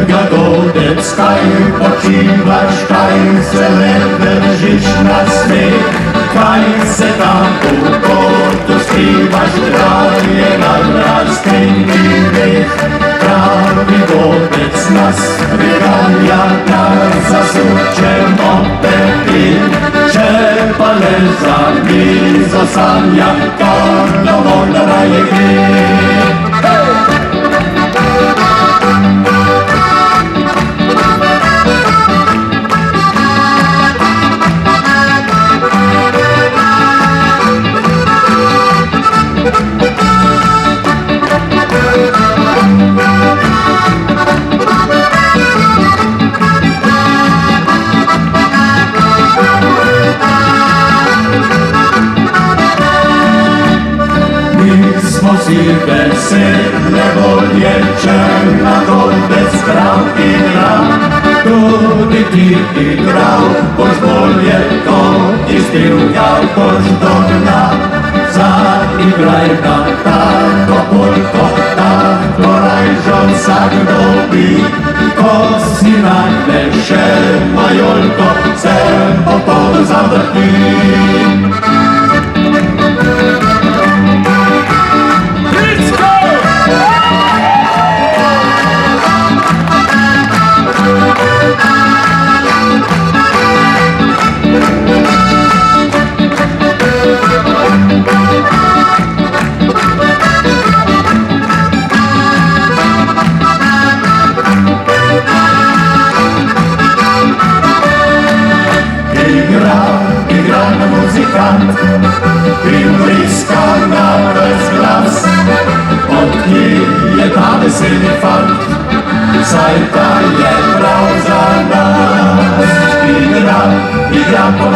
jagodec, kaj počivaš, kaj se le držiš na sneg, kaj se tam v kotu skrivaš, dragje nad rastenki veh. Pravi vodec nas priganja, da zasučemo pepil, če pa le za mizo sanja, kar dovolj raje gre. Veselne volje, črna godec, prav igral, tudi ti igral, boš bolje to izpivjal, boš dogna. Zaigraj nam tako polko, tako rajžo vsak dobi, ko si najdeš še majolko, se popol zavrti. Muzikant, in vriska na razglas, od kje je ta veseli fant, saj ta je prav za nas. Igra po